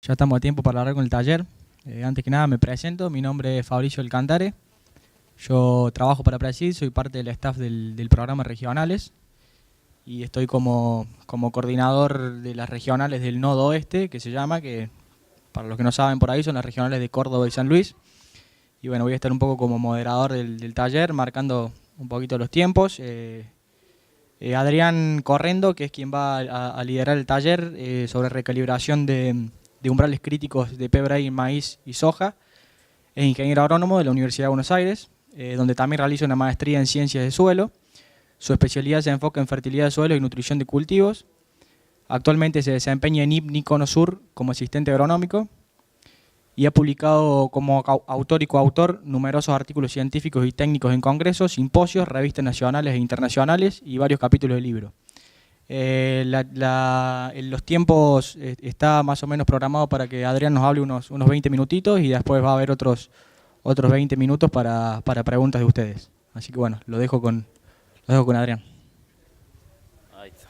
Ya estamos a tiempo para hablar con el taller. Antes que nada me presento, mi nombre es Fabricio Alcantare. Yo trabajo para Brasil, soy parte del staff del programa Regionales y estoy como coordinador de las regionales del Nodo Oeste, que se llama, que para los que no saben por ahí son las regionales de Córdoba y San Luis. Y bueno, voy a estar un poco como moderador del taller, marcando un poquito los tiempos. Adrián Correndo, que es quien va a liderar el taller sobre recalibración de umbrales críticos de pebre, maíz y soja. Es ingeniero agrónomo de la Universidad de Buenos Aires, donde también realiza una maestría en ciencias de suelo. Su especialidad se enfoca en fertilidad de suelo y nutrición de cultivos. Actualmente se desempeña en IPNI Cono Sur como asistente agronómico y ha publicado como autor y coautor numerosos artículos científicos y técnicos en congresos, simposios, revistas nacionales e internacionales y varios capítulos de libros. Los tiempos está más o menos programado para que Adrián nos hable unos 20 minutitos y después va a haber otros 20 minutos para preguntas de ustedes. Así que bueno, lo dejo con Adrián. Ahí está.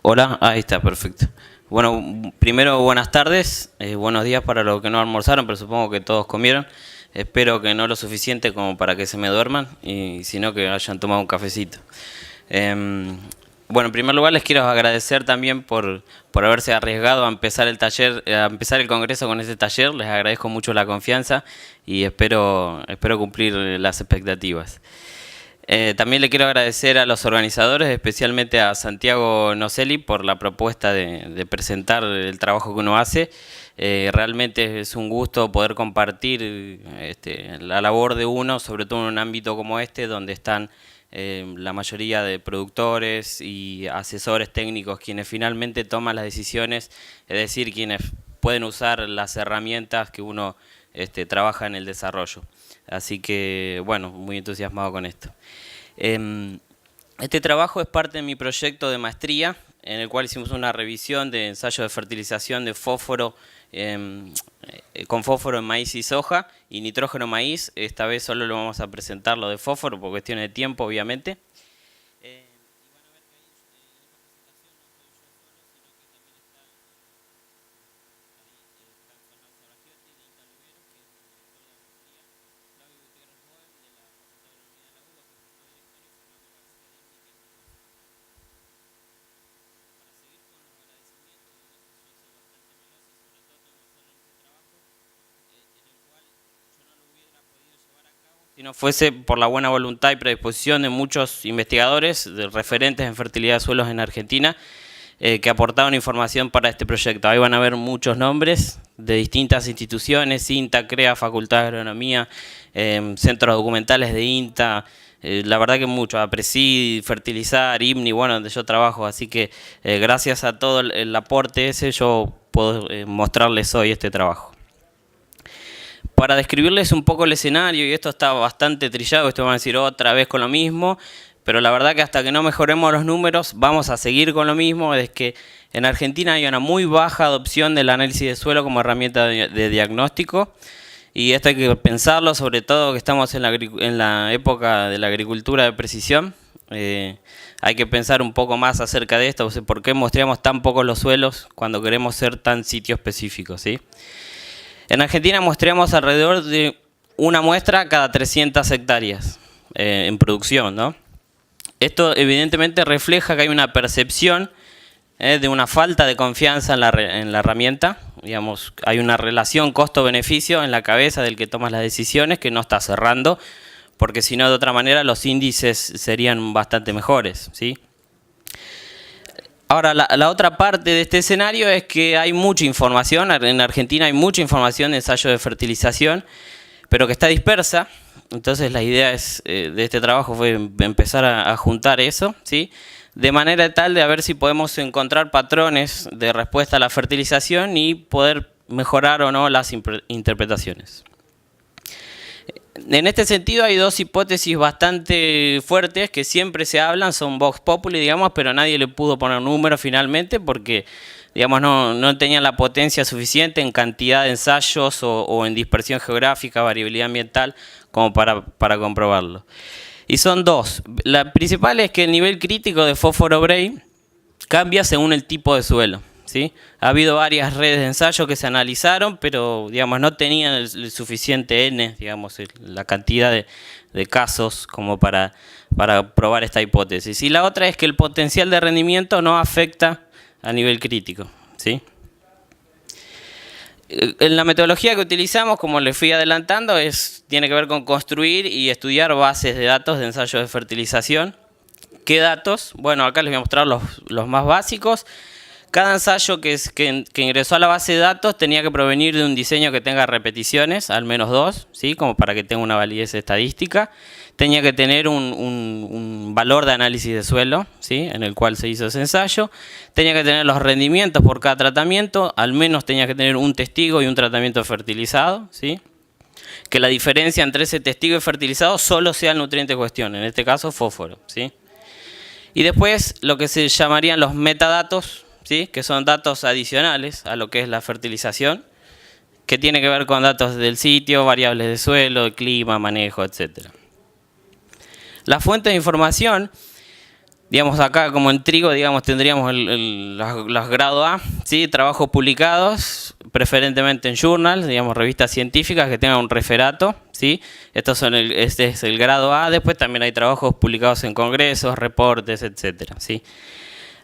Hola, ahí está, perfecto. Bueno, primero buenas tardes, buenos días para los que no almorzaron, pero supongo que todos comieron. Espero que no lo suficiente como para que se me duerman, y sino que hayan tomado un cafecito. Bueno, en primer lugar les quiero agradecer también por haberse arriesgado a empezar el taller, a empezar el congreso con este taller. Les agradezco mucho la confianza y espero cumplir las expectativas. También le quiero agradecer a los organizadores, especialmente a Santiago Nocelli, por la propuesta de presentar el trabajo que uno hace. Realmente es un gusto poder compartir la labor de uno, sobre todo en un ámbito como este, donde están la mayoría de productores y asesores técnicos quienes finalmente toman las decisiones, es decir, quienes pueden usar las herramientas que uno trabaja en el desarrollo. Así que, bueno, muy entusiasmado con esto. Este trabajo es parte de mi proyecto de maestría, en el cual hicimos una revisión de ensayos de fertilización de fósforo, con fósforo en maíz y soja y nitrógeno maíz. Esta vez solo lo vamos a presentar lo de fósforo por cuestiones de tiempo, obviamente. Si no fuese por la buena voluntad y predisposición de muchos investigadores, de referentes en fertilidad de suelos en Argentina, que aportaron información para este proyecto. Ahí van a ver muchos nombres de distintas instituciones: INTA, CREA, Facultad de Agronomía, centros documentales de INTA, la verdad que mucho, APRESID, Fertilizar, IPNI, bueno, donde yo trabajo. Así que gracias a todo el aporte ese, yo puedo mostrarles hoy este trabajo. Para describirles un poco el escenario, y esto está bastante trillado, esto van a decir otra vez con lo mismo, pero la verdad que hasta que no mejoremos los números vamos a seguir con lo mismo. Es que en Argentina hay una muy baja adopción del análisis de suelo como herramienta de diagnóstico, y esto hay que pensarlo, sobre todo que estamos en la época de la agricultura de precisión. Hay que pensar un poco más acerca de esto, o sea, por qué muestreamos tan pocos los suelos cuando queremos ser tan sitio específicos, ¿sí? En Argentina muestreamos alrededor de una muestra cada 300 hectáreas en producción, ¿no? Esto evidentemente refleja que hay una percepción de una falta de confianza en la herramienta. Digamos, hay una relación costo-beneficio en la cabeza del que toma las decisiones que no está cerrando, porque si no, de otra manera los índices serían bastante mejores, ¿sí? Ahora, la otra parte de este escenario es que hay mucha información. En Argentina hay mucha información de ensayos de fertilización, pero que está dispersa. Entonces la idea de este trabajo fue empezar a juntar eso, ¿sí? De manera tal de a ver si podemos encontrar patrones de respuesta a la fertilización y poder mejorar o no las interpretaciones. En este sentido hay dos hipótesis bastante fuertes que siempre se hablan, son Vox Populi, digamos, pero nadie le pudo poner número finalmente porque, digamos, no tenían la potencia suficiente en cantidad de ensayos o en dispersión geográfica, variabilidad ambiental, como para comprobarlo. Y son dos. La principal es que el nivel crítico de fósforo Bray cambia según el tipo de suelo. ¿sí? Ha habido varias redes de ensayo que se analizaron, pero digamos, no tenían el suficiente N, digamos, la cantidad de casos como para probar esta hipótesis. Y la otra es que el potencial de rendimiento no afecta a nivel crítico, ¿sí? En la metodología que utilizamos, como les fui adelantando, tiene que ver con construir y estudiar bases de datos de ensayos de fertilización. ¿Qué datos? Bueno, acá les voy a mostrar los más básicos. Cada ensayo que ingresó a la base de datos tenía que provenir de un diseño que tenga repeticiones, al menos 2, ¿sí? Como para que tenga una validez estadística. Tenía que tener un valor de análisis de suelo, ¿sí? En el cual se hizo ese ensayo. Tenía que tener los rendimientos por cada tratamiento, al menos tenía que tener un testigo y un tratamiento fertilizado, ¿sí? Que la diferencia entre ese testigo y fertilizado solo sea el nutriente en cuestión, en este caso fósforo, ¿sí? Y después lo que se llamarían los metadatos, ¿sí? Que son datos adicionales a lo que es la fertilización, que tiene que ver con datos del sitio, variables de suelo, de clima, manejo, etc. La fuente de información, digamos acá como en trigo, digamos tendríamos los grado A, ¿sí? Trabajos publicados, preferentemente en journals, digamos revistas científicas que tengan un referato, ¿sí? Este es el grado A, después también hay trabajos publicados en congresos, reportes, etc. ¿sí?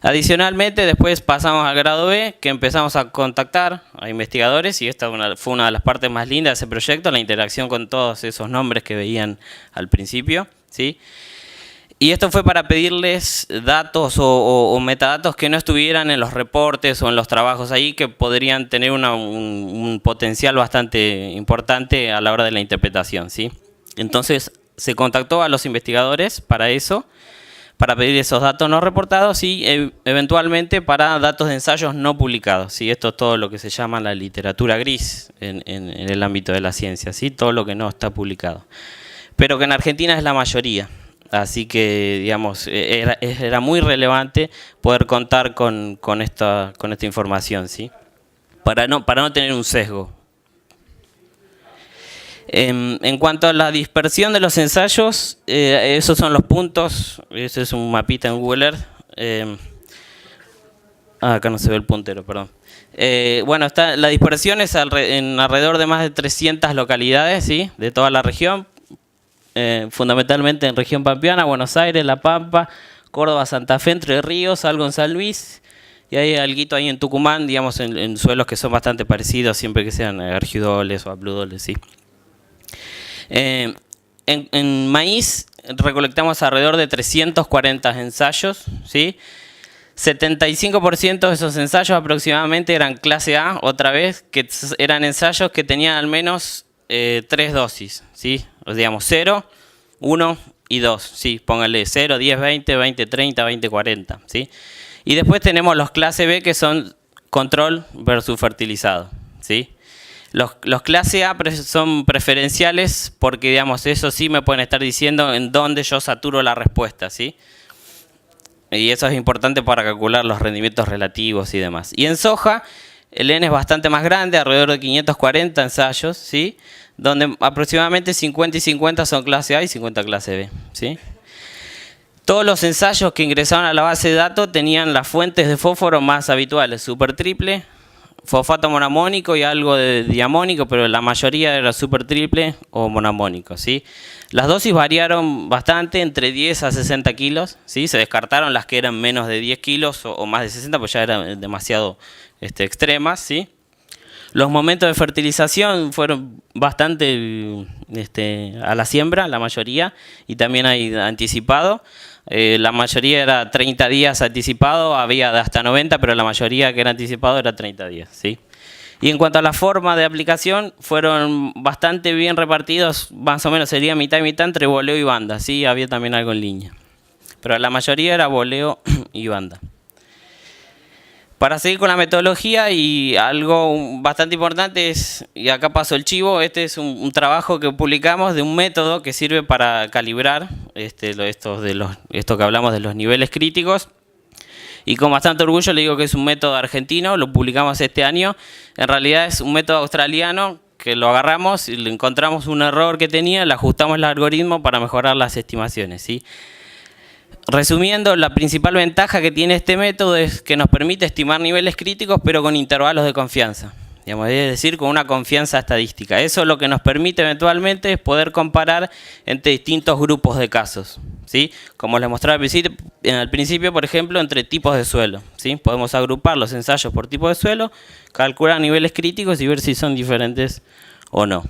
Adicionalmente, después pasamos al grado B, que empezamos a contactar a investigadores, y esta fue una de las partes más lindas de ese proyecto, la interacción con todos esos nombres que veían al principio, ¿sí? Y esto fue para pedirles datos o metadatos que no estuvieran en los reportes o en los trabajos ahí, que podrían tener un potencial bastante importante a la hora de la interpretación, ¿sí? Entonces, se contactó a los investigadores para eso, para pedir esos datos no reportados y eventualmente para datos de ensayos no publicados, ¿sí? Esto es todo lo que se llama la literatura gris en el ámbito de la ciencia, ¿sí? Todo lo que no está publicado. Pero que en Argentina es la mayoría. Así que, digamos, era muy relevante poder contar con esta información, ¿sí? Para no tener un sesgo. En cuanto a la dispersión de los ensayos, esos son los puntos. Ese es un mapita en Google Earth. Acá no se ve el puntero, perdón. Bueno, la dispersión es en alrededor de más de 300 localidades, ¿sí? De toda la región. Fundamentalmente en región pampeana, Buenos Aires, La Pampa, Córdoba, Santa Fe, Entre Ríos, algo en San Luis, y hay alguito ahí en Tucumán, digamos, en suelos que son bastante parecidos, siempre que sean argidoles o abludoles, ¿sí? En maíz recolectamos alrededor de 340 ensayos, ¿sí? 75% de esos ensayos aproximadamente eran clase A, otra vez, que eran ensayos que tenían al menos 3 dosis, ¿sí? O digamos 0, 1 y 2, ¿sí? Pónganle 0, 10, 20, 20, 30, 20, 40, ¿sí? Y después tenemos los clase B que son control versus fertilizado, ¿sí? Los clase A son preferenciales porque, digamos, eso sí me pueden estar diciendo en dónde yo saturo la respuesta, ¿sí? Y eso es importante para calcular los rendimientos relativos y demás. Y en soja, el N es bastante más grande, alrededor de 540 ensayos, ¿sí? Donde aproximadamente 50 y 50 son clase A y 50 clase B, ¿sí? Todos los ensayos que ingresaron a la base de datos tenían las fuentes de fósforo más habituales, super triple, fosfato monamónico y algo de diamónico, pero la mayoría era super triple o monamónico, ¿sí? Las dosis variaron bastante, entre 10 a 60 kilos, ¿sí? Se descartaron las que eran menos de 10 kilos o más de 60, pues ya eran demasiado extremas, ¿sí? Los momentos de fertilización fueron bastante a la siembra, la mayoría, y también hay anticipado. La mayoría era 30 días anticipado, había de hasta 90, pero la mayoría que era anticipado era 30 días, ¿sí? Y en cuanto a la forma de aplicación, fueron bastante bien repartidos, más o menos sería mitad y mitad entre boleo y banda, ¿sí? Había también algo en línea. Pero la mayoría era boleo y banda. Para seguir con la metodología, y algo bastante importante es, y acá paso el chivo, este es un trabajo que publicamos de un método que sirve para calibrar esto que hablamos de los niveles críticos. Y con bastante orgullo le digo que es un método argentino, lo publicamos este año. En realidad es un método australiano que lo agarramos y le encontramos un error que tenía, le ajustamos el algoritmo para mejorar las estimaciones, ¿sí? Resumiendo, la principal ventaja que tiene este método es que nos permite estimar niveles críticos, pero con intervalos de confianza. Digamos, es decir, con una confianza estadística. Eso lo que nos permite eventualmente es poder comparar entre distintos grupos de casos, ¿sí? Como les mostraba al principio, por ejemplo, entre tipos de suelo, ¿sí? Podemos agrupar los ensayos por tipo de suelo, calcular niveles críticos y ver si son diferentes o no.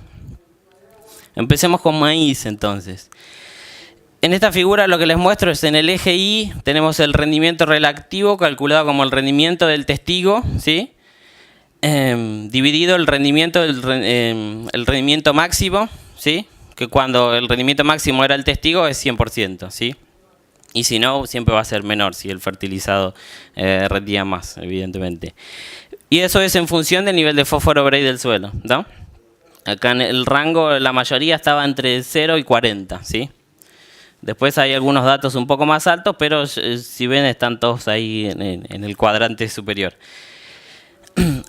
Empecemos con maíz, entonces. En esta figura lo que les muestro es en el eje Y tenemos el rendimiento relativo calculado como el rendimiento del testigo, ¿sí? Dividido el rendimiento máximo, ¿sí? Que cuando el rendimiento máximo era el testigo es 100%, ¿sí? Y si no, siempre va a ser menor si el fertilizado rendía más, evidentemente. Y eso es en función del nivel de fósforo Bray del suelo, ¿no? Acá en el rango la mayoría estaba entre 0 y 40, ¿sí? Después hay algunos datos un poco más altos, pero si ven están todos ahí en el cuadrante superior.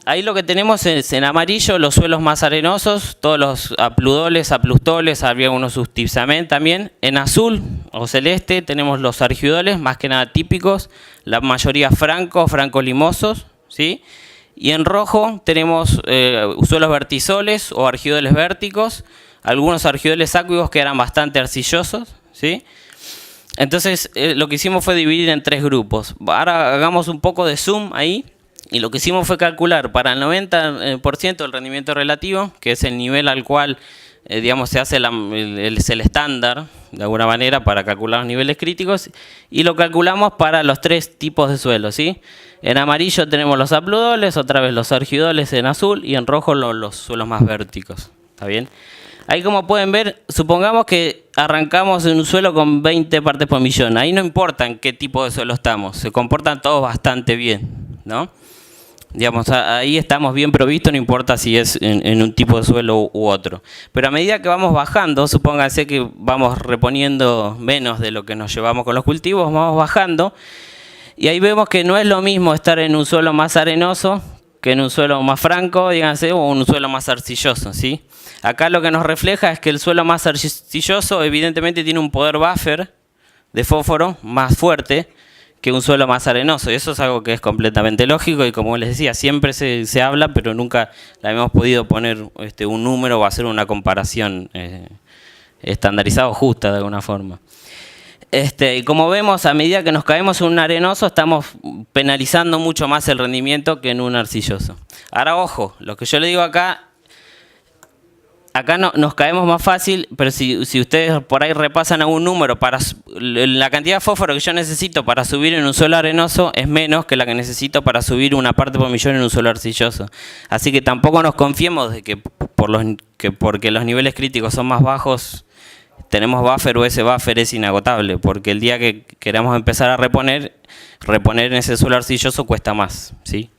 Ahí lo que tenemos es en amarillo los suelos más arenosos, todos los apludoles, aplustoles, había unos subtipsamen también. En azul o celeste tenemos los argidoles, más que nada típicos, la mayoría franco-limosos, ¿sí? Y en rojo tenemos suelos vertisoles o argidoles vérticos, algunos argidoles acuivos que eran bastante arcillosos, ¿sí? Entonces lo que hicimos fue dividir en 3 grupos. Ahora hagamos un poco de zoom ahí. Y lo que hicimos fue calcular para el 90% del rendimiento relativo, que es el nivel al cual digamos, se hace el estándar, de alguna manera, para calcular los niveles críticos, y lo calculamos para los 3 tipos de suelos, ¿sí? En amarillo tenemos los apludoles, otra vez los argidoles en azul, y en rojo los suelos más vérticos, ¿está bien? Ahí, como pueden ver, supongamos que arrancamos en un suelo con 20 partes por millón. Ahí no importa en qué tipo de suelo estamos, se comportan todos bastante bien, ¿no? Digamos, ahí estamos bien provistos, no importa si es en un tipo de suelo u otro. Pero a medida que vamos bajando, supónganse que vamos reponiendo menos de lo que nos llevamos con los cultivos, vamos bajando, y ahí vemos que no es lo mismo estar en un suelo más arenoso que en un suelo más franco, díganse, o un suelo más arcilloso, ¿sí? Acá lo que nos refleja es que el suelo más arcilloso evidentemente tiene un poder buffer de fósforo más fuerte que un suelo más arenoso, y eso es algo que es completamente lógico, y como les decía, siempre se habla, pero nunca la hemos podido poner un número o hacer una comparación estandarizada o justa de alguna forma. Y como vemos, a medida que nos caemos en un arenoso, estamos penalizando mucho más el rendimiento que en un arcilloso. Ahora, ojo, lo que yo le digo acá no, nos caemos más fácil, pero si ustedes por ahí repasan algún número, la cantidad de fósforo que yo necesito para subir en un suelo arenoso es menos que la que necesito para subir una parte por millón en un suelo arcilloso. Así que tampoco nos confiemos de que porque los niveles críticos son más bajos, tenemos buffer o ese buffer es inagotable, porque el día que queramos empezar a reponer en ese suelo arcilloso cuesta más, ¿sí?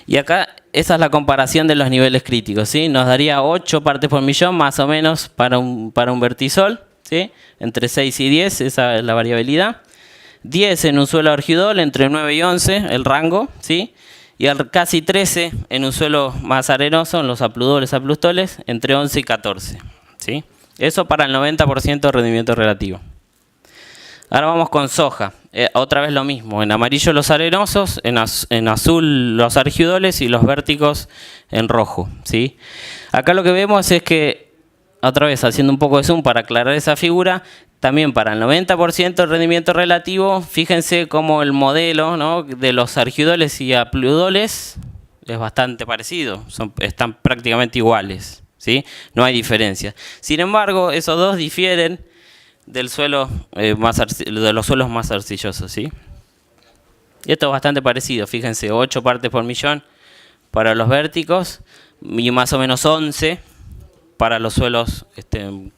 Y acá, esa es la comparación de los niveles críticos, ¿sí? Nos daría 8 partes por millón, más o menos, para un vertisol, ¿sí? Entre 6 y 10, esa es la variabilidad. 10 en un suelo argidol, entre 9 y 11, el rango, ¿sí? Y casi 13 en un suelo más arenoso, en los apludoles, aplustoles, entre 11 y 14, ¿sí? Eso para el 90% de rendimiento relativo. Ahora vamos con soja. Otra vez lo mismo. En amarillo los arenosos, en azul los argidoles y los vérticos en rojo, ¿sí? Acá lo que vemos es que, otra vez haciendo un poco de zoom para aclarar esa figura, también para el 90% de rendimiento relativo, fíjense cómo el modelo, ¿no?, de los argidoles y apludoles es bastante parecido. Están prácticamente iguales, ¿sí? No hay diferencia. Sin embargo, esos dos difieren del suelo, de los suelos más arcillosos, ¿sí? Y esto es bastante parecido, fíjense, 8 partes por millón para los vérticos y más o menos 11 para los suelos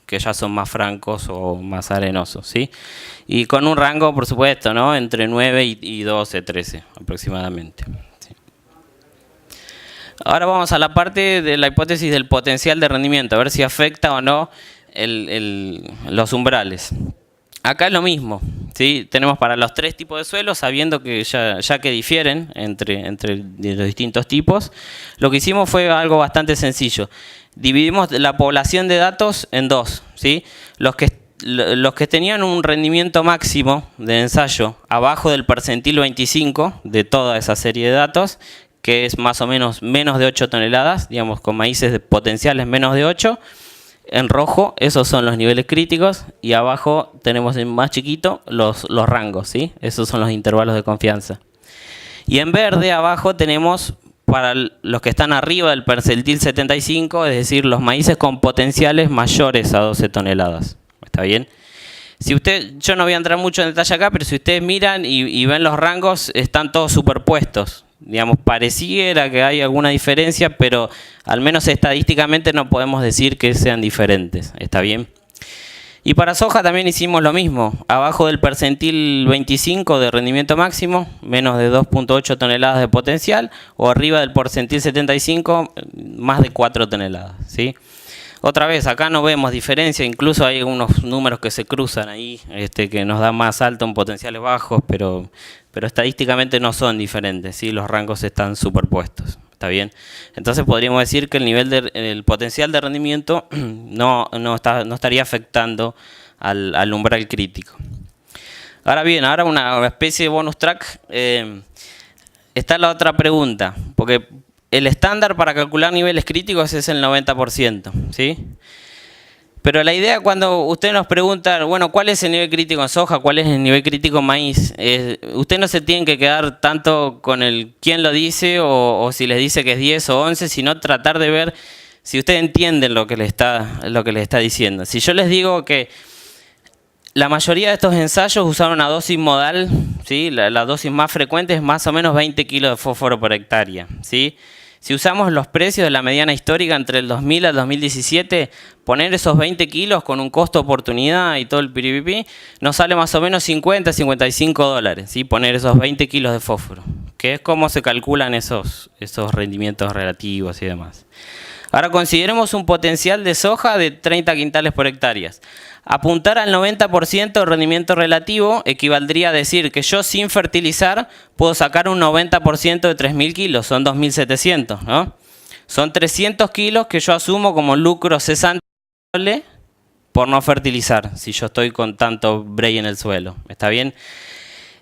que ya son más francos o más arenosos, ¿sí? Y con un rango, por supuesto, ¿no?, entre 9 y 12, 13 aproximadamente, ¿sí? Ahora vamos a la parte de la hipótesis del potencial de rendimiento, a ver si afecta o no los umbrales. Acá es lo mismo, ¿sí? Tenemos para los 3 tipos de suelos, sabiendo que ya que difieren entre los distintos tipos, lo que hicimos fue algo bastante sencillo. Dividimos la población de datos en 2, ¿sí? Los que los que tenían un rendimiento máximo de ensayo abajo del percentil 25 de toda esa serie de datos, que es más o menos menos de 8 toneladas, digamos con maíces de potenciales menos de 8, en rojo esos son los niveles críticos y abajo tenemos en más chiquito los rangos, ¿sí? Esos son los intervalos de confianza. Y en verde abajo tenemos para los que están arriba del percentil 75, es decir, los maíces con potenciales mayores a 12 toneladas. ¿Está bien? Si yo no voy a entrar mucho en detalle acá, pero si ustedes miran y ven los rangos, están todos superpuestos. Digamos, pareciera que hay alguna diferencia, pero al menos estadísticamente no podemos decir que sean diferentes. ¿Está bien? Y para soja también hicimos lo mismo. Abajo del percentil 25 de rendimiento máximo, menos de 2.8 toneladas de potencial, o arriba del percentil 75, más de 4 toneladas, ¿sí? Otra vez, acá no vemos diferencia, incluso hay unos números que se cruzan ahí, que nos dan más alto en potenciales bajos, pero estadísticamente no son diferentes, ¿sí? Los rangos están superpuestos. ¿Está bien? Entonces podríamos decir que el potencial de rendimiento no estaría afectando al umbral crítico. Ahora bien, ahora una especie de bonus track. Está la otra pregunta, porque el estándar para calcular niveles críticos es el 90%, ¿sí? Pero la idea cuando usted nos pregunta, bueno, ¿cuál es el nivel crítico en soja? ¿Cuál es el nivel crítico en maíz? Usted no se tiene que quedar tanto con el quién lo dice o si les dice que es 10 o 11, sino tratar de ver si ustedes entienden lo que les está diciendo. Si yo les digo que la mayoría de estos ensayos usaron una dosis modal, ¿sí? La dosis más frecuente es más o menos 20 kilos de fósforo por hectárea, ¿sí? Si usamos los precios de la mediana histórica entre el 2000 al 2017, poner esos 20 kilos con un costo oportunidad y todo el piripipi, nos sale más o menos 50, 55 dólares, ¿sí? Poner esos 20 kilos de fósforo, que es cómo se calculan esos rendimientos relativos y demás. Ahora consideremos un potencial de soja de 30 quintales por hectárea. Apuntar al 90% de rendimiento relativo equivaldría a decir que yo sin fertilizar puedo sacar un 90% de 3.000 kilos, son 2.700, ¿no? Son 300 kilos que yo asumo como lucro cesante por no fertilizar, si yo estoy con tanto bray en el suelo. ¿Está bien?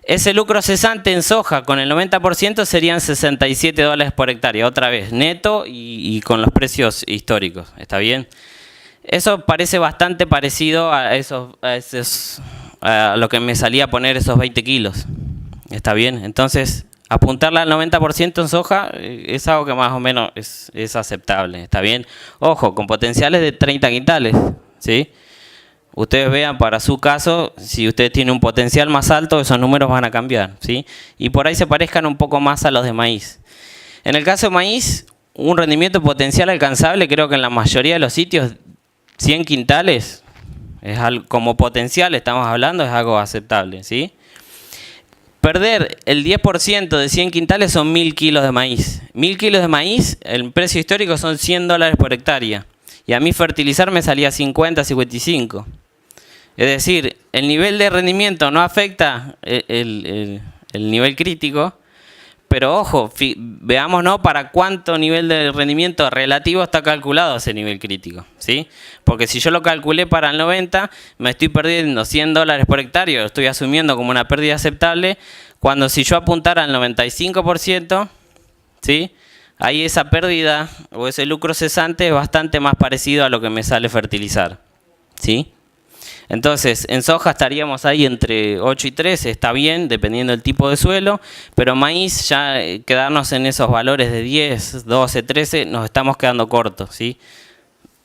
Ese lucro cesante en soja con el 90% serían 67 dólares por hectárea, otra vez, neto y con los precios históricos. ¿Está bien? Eso parece bastante parecido a lo que me salía a poner esos 20 kilos. ¿Está bien? Entonces, apuntarla al 90% en soja es algo que más o menos es aceptable. ¿Está bien? Ojo, con potenciales de 30 quintales, ¿sí? Ustedes vean para su caso, si usted tiene un potencial más alto, esos números van a cambiar, ¿sí? Y por ahí se parezcan un poco más a los de maíz. En el caso de maíz, un rendimiento potencial alcanzable, creo que en la mayoría de los sitios, 100 quintales, es algo, como potencial estamos hablando, es algo aceptable, ¿sí? Perder el 10% de 100 quintales son 1.000 kilos de maíz. 1.000 kilos de maíz, el precio histórico son 100 dólares por hectárea. Y a mí fertilizar me salía 50, 55. Es decir, el nivel de rendimiento no afecta el nivel crítico, pero ojo, veamos para cuánto nivel de rendimiento relativo está calculado ese nivel crítico, ¿sí? Porque si yo lo calculé para el 90, me estoy perdiendo 100 dólares por hectárea, lo estoy asumiendo como una pérdida aceptable, cuando si yo apuntara al 95%, ¿sí? Ahí esa pérdida o ese lucro cesante es bastante más parecido a lo que me sale fertilizar, ¿sí? Entonces, en soja estaríamos ahí entre 8 y 13, está bien, dependiendo del tipo de suelo, pero maíz ya quedarnos en esos valores de 10, 12, 13, nos estamos quedando cortos, ¿sí?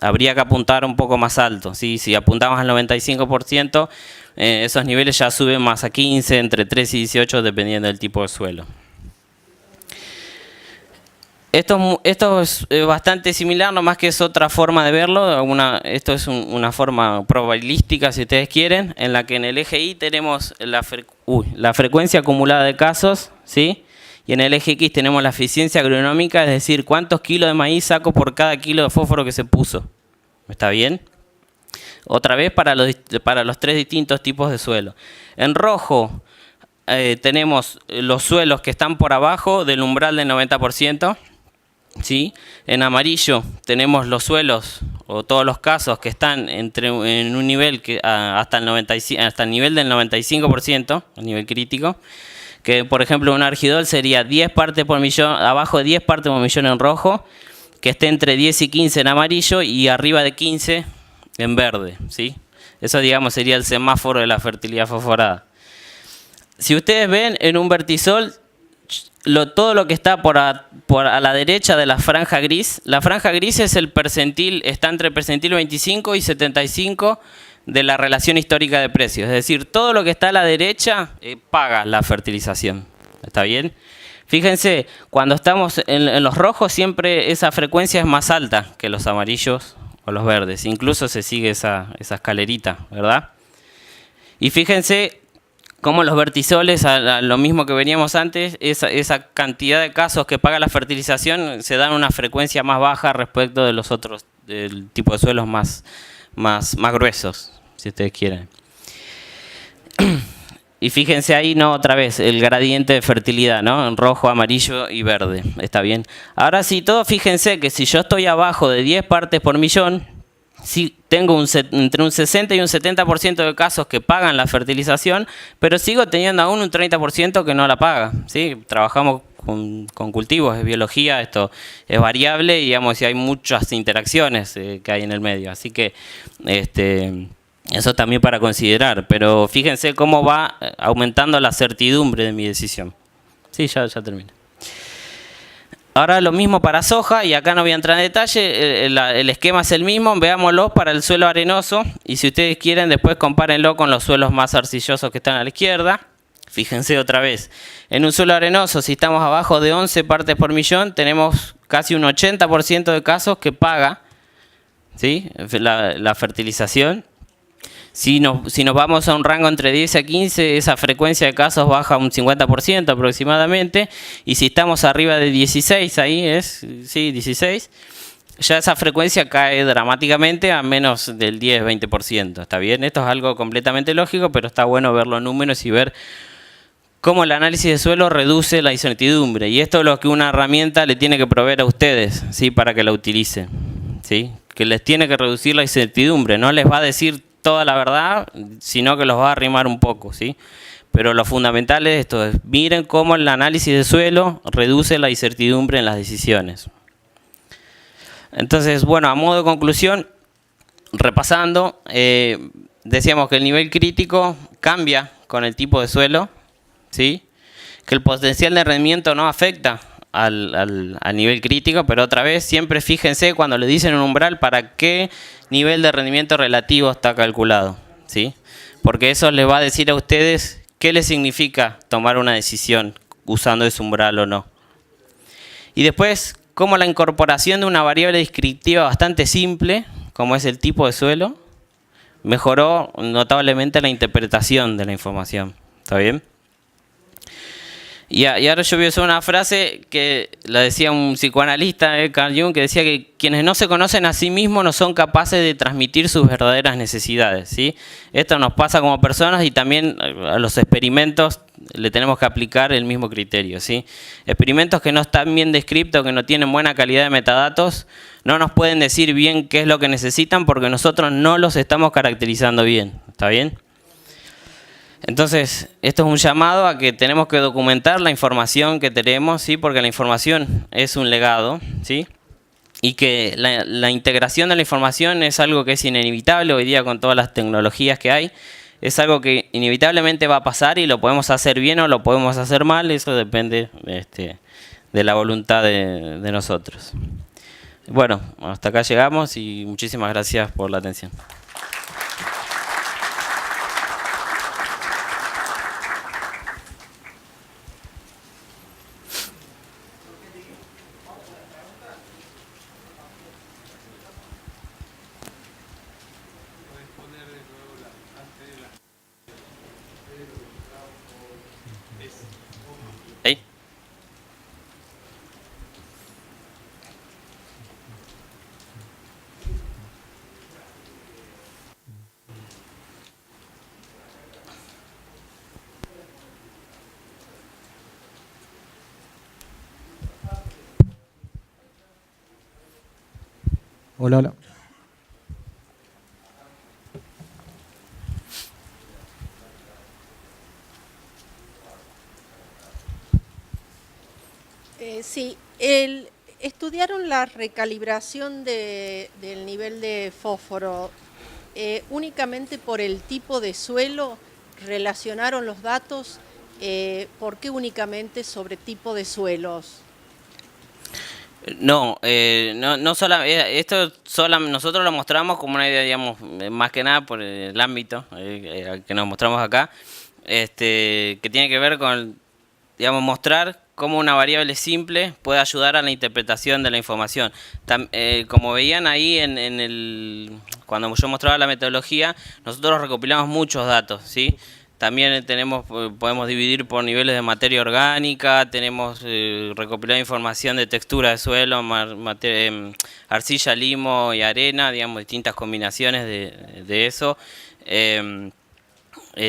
Habría que apuntar un poco más alto, ¿sí? Si apuntamos al 95%, esos niveles ya suben más a 15, entre 13 y 18, dependiendo del tipo de suelo. Esto es bastante similar, nomás que es otra forma de verlo. Esto es una forma probabilística, si ustedes quieren, en la que en el eje Y tenemos la frecuencia acumulada de casos, ¿sí? Y en el eje X tenemos la eficiencia agronómica, es decir, cuántos kilos de maíz saco por cada kilo de fósforo que se puso. ¿Está bien? Otra vez para los tres distintos tipos de suelo. En rojo tenemos los suelos que están por abajo del umbral del 90%. ¿Sí? En amarillo tenemos los suelos o todos los casos que están en un nivel que hasta el nivel del 95%, el nivel crítico, que por ejemplo un argidol sería 10 partes por millón, abajo de 10 partes por millón en rojo, que esté entre 10 y 15 en amarillo y arriba de 15 en verde, ¿sí? Eso, digamos, sería el semáforo de la fertilidad fosforada. Si ustedes ven en un vertisol, todo lo que está a la derecha de la franja gris es el percentil, está entre el percentil 25 y 75 de la relación histórica de precios. Es decir, todo lo que está a la derecha paga la fertilización. ¿Está bien? Fíjense, cuando estamos en los rojos, siempre esa frecuencia es más alta que los amarillos o los verdes. Incluso se sigue esa escalerita, ¿verdad? Y fíjense cómo los vertisoles, a lo mismo que veníamos antes, esa cantidad de casos que paga la fertilización se dan una frecuencia más baja respecto de los otros, del tipo de suelos más gruesos, si ustedes quieren. Y fíjense ahí, no, otra vez, el gradiente de fertilidad, ¿no? En rojo, amarillo y verde. Está bien. Ahora sí, todos fíjense que si yo estoy abajo de 10 partes por millón, sí tengo entre un 60 y un 70% de casos que pagan la fertilización, pero sigo teniendo aún un 30% que no la paga, ¿sí? Trabajamos con cultivos, es biología, esto es variable y, digamos, y hay muchas interacciones que hay en el medio. Así que eso también para considerar, pero fíjense cómo va aumentando la certidumbre de mi decisión. Sí, ya terminé. Ahora lo mismo para soja, y acá no voy a entrar en detalle, el esquema es el mismo, veámoslo para el suelo arenoso, y si ustedes quieren después compárenlo con los suelos más arcillosos que están a la izquierda. Fíjense otra vez, en un suelo arenoso, si estamos abajo de 11 partes por millón, tenemos casi un 80% de casos que paga, ¿sí?, la fertilización. Si nos vamos a un rango entre 10 a 15, esa frecuencia de casos baja un 50% aproximadamente. Y si estamos arriba de 16, ahí es, sí, 16, ya esa frecuencia cae dramáticamente a menos del 10-20%. ¿Está bien? Esto es algo completamente lógico, pero está bueno ver los números y ver cómo el análisis de suelo reduce la incertidumbre. Y esto es lo que una herramienta le tiene que proveer a ustedes, ¿sí?, para que la utilicen, ¿sí? Que les tiene que reducir la incertidumbre, no les va a decir toda la verdad, sino que los va a arrimar un poco, ¿sí? Pero lo fundamental es esto, miren cómo el análisis de suelo reduce la incertidumbre en las decisiones. Entonces, bueno, a modo de conclusión, repasando, decíamos que el nivel crítico cambia con el tipo de suelo, ¿sí? Que el potencial de rendimiento no afecta al nivel crítico, pero otra vez siempre fíjense cuando le dicen un umbral para qué nivel de rendimiento relativo está calculado, ¿sí? Porque eso les va a decir a ustedes qué les significa tomar una decisión usando ese umbral o no. Y después, cómo la incorporación de una variable descriptiva bastante simple, como es el tipo de suelo, mejoró notablemente la interpretación de la información. ¿Está bien? Y ahora yo voy a usar una frase que la decía un psicoanalista, Carl Jung, que decía que quienes no se conocen a sí mismos no son capaces de transmitir sus verdaderas necesidades, ¿sí? Esto nos pasa como personas y también a los experimentos le tenemos que aplicar el mismo criterio, ¿sí? Experimentos que no están bien descritos, que no tienen buena calidad de metadatos, no nos pueden decir bien qué es lo que necesitan porque nosotros no los estamos caracterizando bien. ¿Está bien? Entonces, esto es un llamado a que tenemos que documentar la información que tenemos, ¿sí? Porque la información es un legado, ¿sí? Y que la integración de la información es algo que es inevitable hoy día con todas las tecnologías que hay. Es algo que inevitablemente va a pasar y lo podemos hacer bien o lo podemos hacer mal. Eso depende de la voluntad de nosotros. Bueno, hasta acá llegamos y muchísimas gracias por la atención. ¿Ahí? Hola, hola. la recalibración del nivel de fósforo, únicamente por el tipo de suelo relacionaron los datos. ¿Por qué únicamente sobre tipo de suelos? No, no esto nosotros lo mostramos como una idea, digamos, más que nada por el ámbito que nos mostramos acá, que tiene que ver con, digamos, mostrar cómo una variable simple puede ayudar a la interpretación de la información. Como veían ahí cuando yo mostraba la metodología, nosotros recopilamos muchos datos, ¿sí? También podemos dividir por niveles de materia orgánica, tenemos recopilado información de textura de suelo, arcilla, limo y arena, digamos, distintas combinaciones de eso.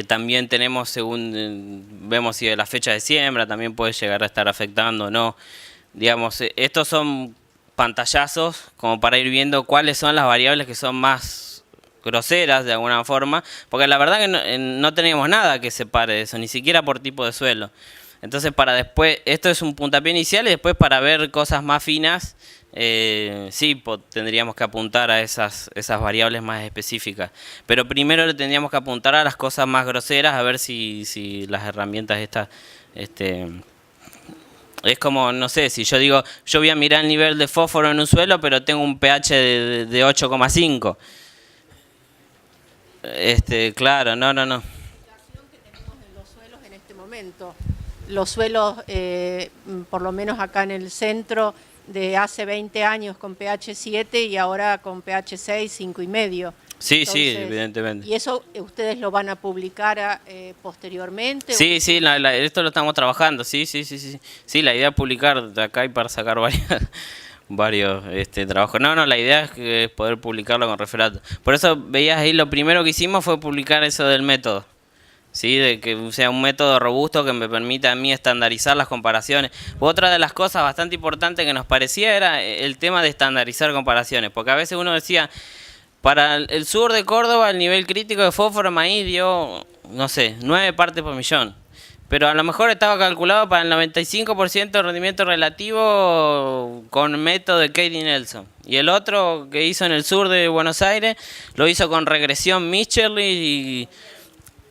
También tenemos, según vemos si la fecha de siembra también puede llegar a estar afectando o no. Digamos, estos son pantallazos como para ir viendo cuáles son las variables que son más groseras de alguna forma, porque la verdad que no teníamos nada que separe eso, ni siquiera por tipo de suelo. Entonces para después, esto es un puntapié inicial y después para ver cosas más finas, sí, tendríamos que apuntar a esas variables más específicas. Pero primero le tendríamos que apuntar a las cosas más groseras, a ver si las herramientas estas... es como, no sé, si yo digo, yo voy a mirar el nivel de fósforo en un suelo, pero tengo un pH de 8,5. Claro, no. La situación que tenemos en los suelos en este momento. Los suelos, por lo menos acá en el centro, de hace 20 años con pH 7 y ahora con pH 6, 5,5. Sí, Entonces, sí, evidentemente. ¿Y eso ustedes lo van a publicar posteriormente? Sí, sí, esto lo estamos trabajando, sí. Sí, la idea es publicar de acá y para sacar varios trabajos. No, la idea es poder publicarlo con referato. Por eso veías ahí, lo primero que hicimos fue publicar eso del método. ¿Sí? De que sea un método robusto que me permita a mí estandarizar las comparaciones. Otra de las cosas bastante importantes que nos parecía era el tema de estandarizar comparaciones, porque a veces uno decía, para el sur de Córdoba el nivel crítico de fósforo maíz dio, no sé, 9 partes por millón. Pero a lo mejor estaba calculado para el 95% de rendimiento relativo con método de Katie Nelson. Y el otro que hizo en el sur de Buenos Aires lo hizo con regresión Mitscherlich.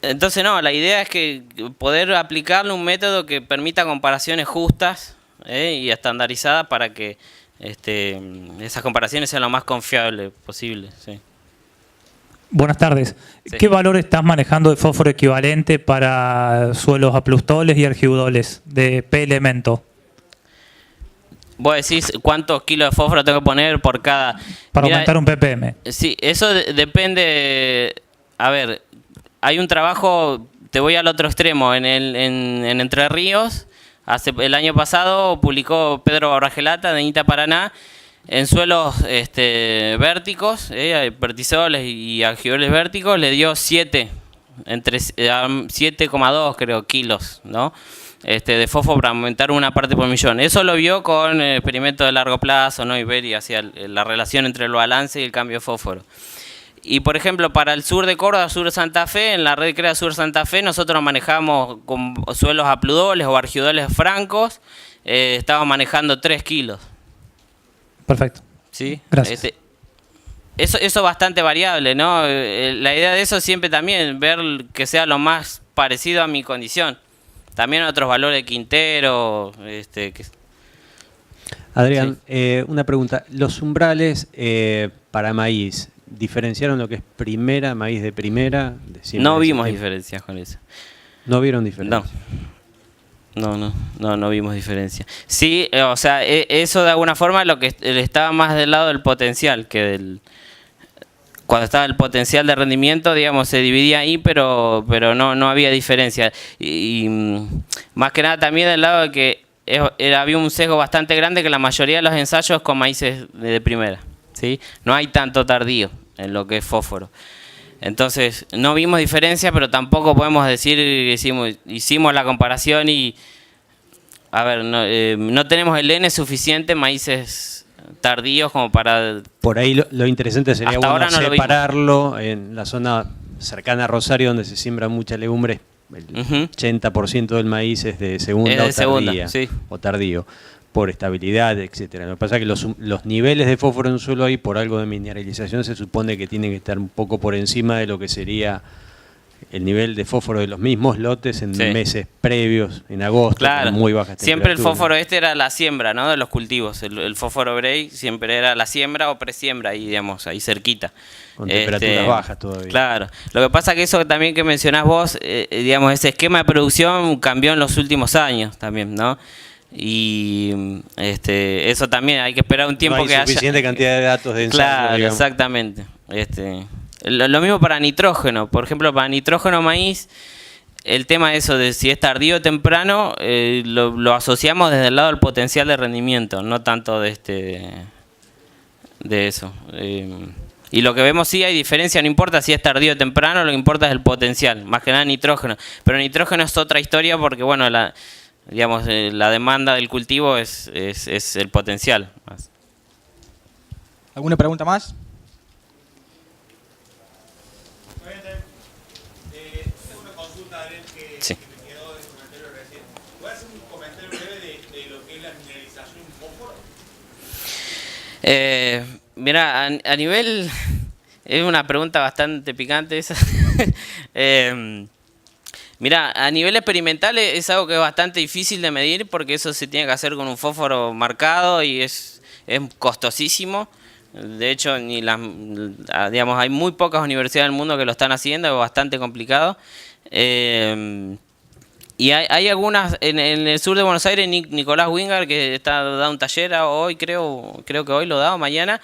Entonces no, la idea es que poder aplicarle un método que permita comparaciones justas y estandarizadas para que esas comparaciones sean lo más confiables posible. Sí. Buenas tardes. Sí. ¿Qué valor estás manejando de fósforo equivalente para suelos aplustoles y argidoles de P elemento? Vos decís cuántos kilos de fósforo tengo que poner por cada... Para aumentar un ppm. Sí, eso depende... A ver, hay un trabajo, te voy al otro extremo, en Entre Ríos, el año pasado publicó Pedro Barragelata de INTA Paraná, en suelos vérticos, vertisoles y algidoles vérticos, le dio 7,2 creo kilos, ¿no? De fósforo para aumentar una parte por millón. Eso lo vio con experimentos de largo plazo, ¿no? Y ver y hacia la relación entre el balance y el cambio de fósforo. Y por ejemplo, para el sur de Córdoba, sur de Santa Fe, en la red CREA Sur Santa Fe, nosotros manejamos con suelos apludoles o argidoles francos, estábamos manejando 3 kilos. Perfecto. ¿Sí? Gracias. Eso es bastante variable, ¿no? La idea de eso es siempre también ver que sea lo más parecido a mi condición. También otros valores de Quintero. Adrián, Sí. una pregunta. Los umbrales para maíz, ¿diferenciaron lo que es primera, maíz de primera? No vimos diferencias con eso. ¿No vieron diferencias? No vimos diferencia. Sí, o sea, eso de alguna forma lo que estaba más del lado del potencial que del... Cuando estaba el potencial de rendimiento, digamos, se dividía ahí, pero no había diferencia. Y más que nada también del lado de que había un sesgo bastante grande que la mayoría de los ensayos con maíces de primera, ¿sí? No hay tanto tardío en lo que es fósforo. Entonces, no vimos diferencia, pero tampoco podemos decir que hicimos la comparación y... A ver, no tenemos el N suficiente en maíces tardíos como para... Por ahí lo interesante sería Hasta ahora no separarlo en la zona cercana a Rosario, donde se siembra mucha legumbre. El 80% del maíz es de segunda o tardía, sí. o tardío. por estabilidad, etcétera. Lo que pasa es que los niveles de fósforo en un suelo ahí, por algo de mineralización, se supone que tienen que estar un poco por encima de lo que sería el nivel de fósforo de los mismos lotes en meses previos, en agosto, claro, con muy bajas temperaturas. Siempre el fósforo era la siembra, ¿no?, de los cultivos. El fósforo Bray siempre era la siembra o presiembra, ahí, digamos, ahí cerquita. Con temperaturas bajas todavía. Claro. Lo que pasa que eso también que mencionás vos, digamos, ese esquema de producción cambió en los últimos años también, ¿no? Y eso también hay que esperar un tiempo, no hay que suficiente haya cantidad de datos de ensayo, claro, digamos. exactamente. Lo mismo para nitrógeno. Por ejemplo, para nitrógeno maíz, el tema de eso de si es tardío o temprano, lo asociamos desde el lado del potencial de rendimiento, no tanto de eso. Y lo que vemos, sí hay diferencia, no importa si es tardío o temprano, lo que importa es el potencial, más que nada nitrógeno. Pero nitrógeno es otra historia porque, bueno, digamos, la demanda del cultivo es el potencial. ¿Alguna pregunta más? Tengo una consulta, Ariel, Sí. que me quedó del comentario recién. ¿Puedes hacer un comentario breve de lo que es la mineralización en fósforo? Mira, a nivel... Es una pregunta bastante picante esa. Mira, a nivel experimental es algo que es bastante difícil de medir porque eso se tiene que hacer con un fósforo marcado y es costosísimo. De hecho, digamos, hay muy pocas universidades del mundo que lo están haciendo, es bastante complicado. Y hay algunas, en el sur de Buenos Aires, Nicolás Wingard, que da un taller hoy, creo que hoy lo da o mañana.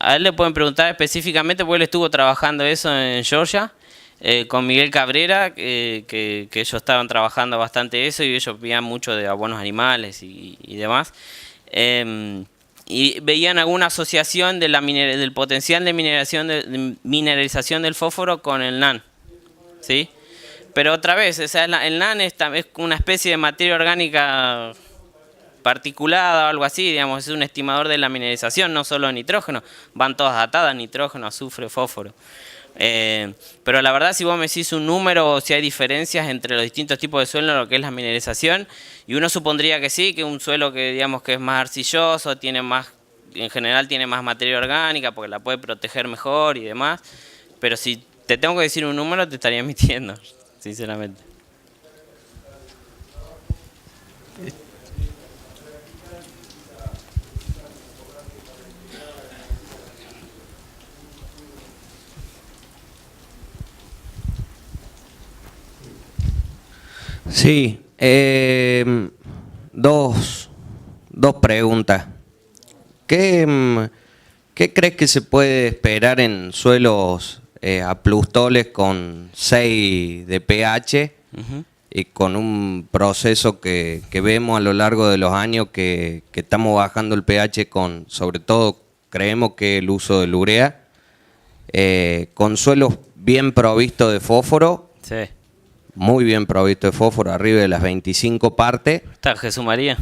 A él le pueden preguntar específicamente porque él estuvo trabajando eso en Georgia. Con Miguel Cabrera, que ellos estaban trabajando bastante eso y ellos veían mucho de abonos animales y demás. Y veían alguna asociación del potencial de mineralización del fósforo con el NaN, ¿sí? Pero otra vez, o sea, el NaN es una especie de materia orgánica particulada o algo así, digamos, es un estimador de la mineralización, no solo de nitrógeno, van todas datadas, nitrógeno, azufre, fósforo. Pero la verdad, si vos me decís un número o si hay diferencias entre los distintos tipos de suelo en lo que es la mineralización, y uno supondría que sí, que un suelo que digamos que es más arcilloso, en general tiene más materia orgánica porque la puede proteger mejor y demás, pero si te tengo que decir un número te estaría mintiendo, sinceramente. Sí, dos preguntas. ¿Qué crees que se puede esperar en suelos aplustoles con 6 de pH y con un proceso que vemos a lo largo de los años que estamos bajando el pH sobre todo creemos que el uso del urea, con suelos bien provistos de fósforo? Sí. Muy bien provisto de fósforo, arriba de las 25 partes. ¿Está Jesús María?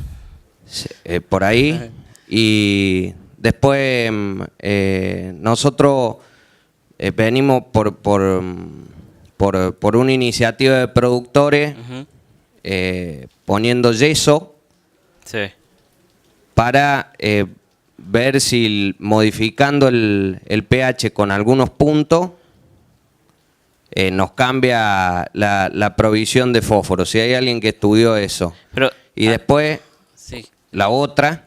Por ahí. Y después nosotros venimos por una iniciativa de productores poniendo yeso para ver si modificando el pH con algunos puntos nos cambia la provisión de fósforo, si hay alguien que estudió eso. Pero, y después, la otra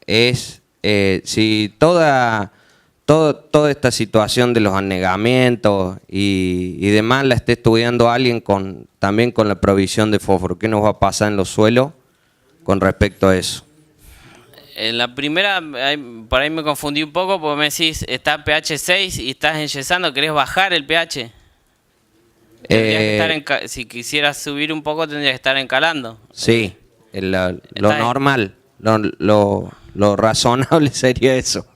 es si toda esta situación de los anegamientos y demás la esté estudiando alguien también con la provisión de fósforo. ¿Qué nos va a pasar en los suelos con respecto a eso? En la primera, por ahí me confundí un poco porque me decís, está pH 6 y estás enyesando, ¿querés bajar el pH? Tendrías que estar si quisieras subir un poco tendrías que estar encalando. Sí, lo normal, lo razonable sería eso.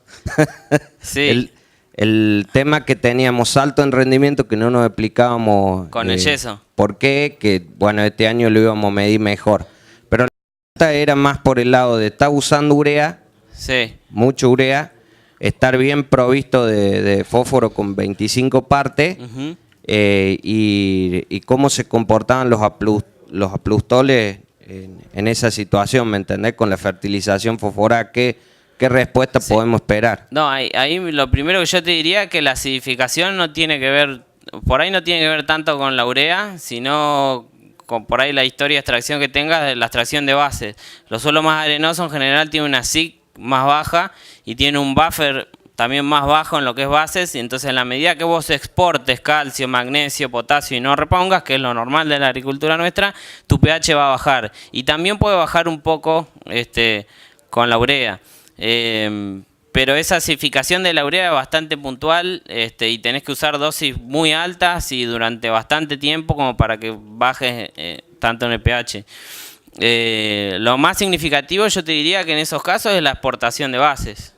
Sí. El tema que teníamos alto en rendimiento que no nos explicábamos con el yeso. ¿Por qué? Que bueno, este año lo íbamos a medir mejor. Pero la pregunta era más por el lado de estar usando urea, mucho urea, estar bien provisto de fósforo con 25 partes. Y cómo se comportaban los aplustoles en esa situación, ¿me entendés? Con la fertilización fosforada, ¿qué respuesta podemos esperar? No, ahí lo primero que yo te diría es que la acidificación no tiene que ver, por ahí no tiene que ver tanto con la urea, sino con por ahí la historia de extracción que tengas de la extracción de bases. Los suelos más arenosos en general tienen una SIC más baja y tiene un buffer también más bajo en lo que es bases, y entonces en la medida que vos exportes calcio, magnesio, potasio y no repongas, que es lo normal de la agricultura nuestra, tu pH va a bajar. Y también puede bajar un poco con la urea. Pero esa acidificación de la urea es bastante puntual y tenés que usar dosis muy altas y durante bastante tiempo como para que bajes tanto en el pH. Lo más significativo yo te diría que en esos casos es la exportación de bases,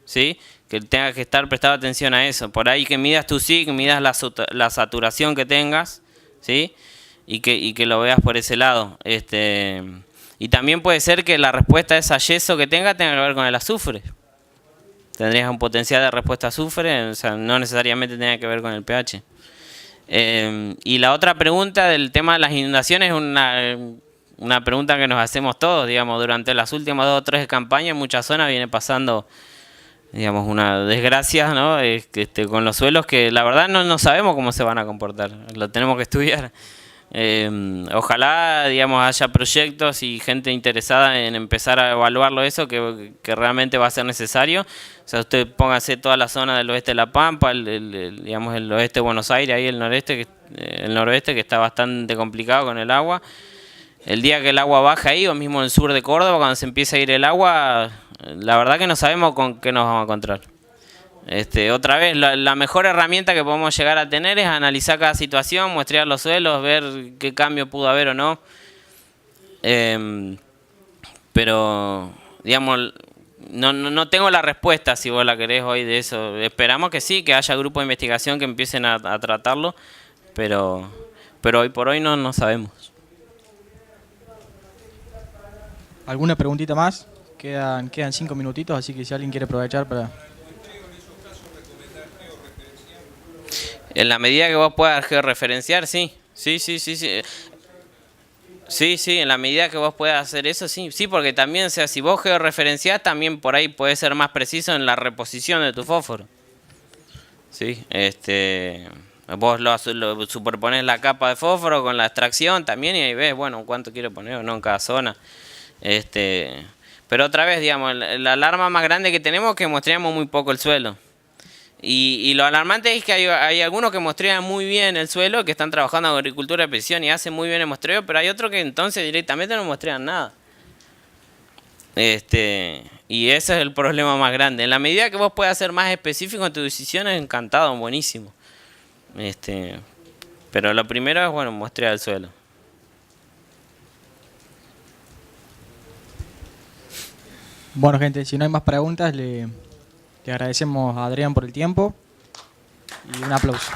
¿sí? Que tengas que estar prestado atención a eso. Por ahí que midas tu SIC, midas la saturación que tengas, ¿sí? Y que lo veas por ese lado. Y también puede ser que la respuesta a esa yeso que tenga que ver con el azufre. Tendrías un potencial de respuesta a azufre, o sea, no necesariamente tenga que ver con el pH. Y la otra pregunta del tema de las inundaciones es una pregunta que nos hacemos todos, digamos, durante las últimas 2 o 3 campañas en muchas zonas viene pasando, digamos, una desgracia, ¿no? Con los suelos que la verdad no sabemos cómo se van a comportar, lo tenemos que estudiar. Ojalá, digamos, haya proyectos y gente interesada en empezar a evaluarlo eso, que realmente va a ser necesario. O sea, usted póngase toda la zona del oeste de La Pampa, digamos el oeste de Buenos Aires, ahí el noroeste, que está bastante complicado con el agua. El día que el agua baja ahí, o mismo en el sur de Córdoba, cuando se empieza a ir el agua, la verdad que no sabemos con qué nos vamos a encontrar. Otra vez, la mejor herramienta que podemos llegar a tener es analizar cada situación, muestrear los suelos, ver qué cambio pudo haber o no. Pero, digamos, no tengo la respuesta, si vos la querés hoy, de eso. Esperamos que sí, que haya grupos de investigación que empiecen a tratarlo, pero hoy por hoy no sabemos. ¿Alguna preguntita más? Quedan 5 minutitos, así que si alguien quiere aprovechar para... En la medida que vos puedas georreferenciar, sí. Sí, en la medida que vos puedas hacer eso, sí. Sí, porque también, o sea, si vos georreferenciás, también por ahí podés ser más preciso en la reposición de tu fósforo. Sí, vos lo superponés la capa de fósforo con la extracción también y ahí ves, bueno, cuánto quiero poner o no en cada zona. Pero otra vez, digamos, la alarma más grande que tenemos es que muestreamos muy poco el suelo. Y lo alarmante es que hay algunos que muestrean muy bien el suelo, que están trabajando en agricultura de precisión y hacen muy bien el muestreo, pero hay otros que entonces directamente no muestrean nada. Y ese es el problema más grande. En la medida que vos puedas ser más específico en tus decisiones, encantado, buenísimo. Pero lo primero es, bueno, muestrear el suelo. Bueno, gente, si no hay más preguntas, le agradecemos a Adrián por el tiempo y un aplauso.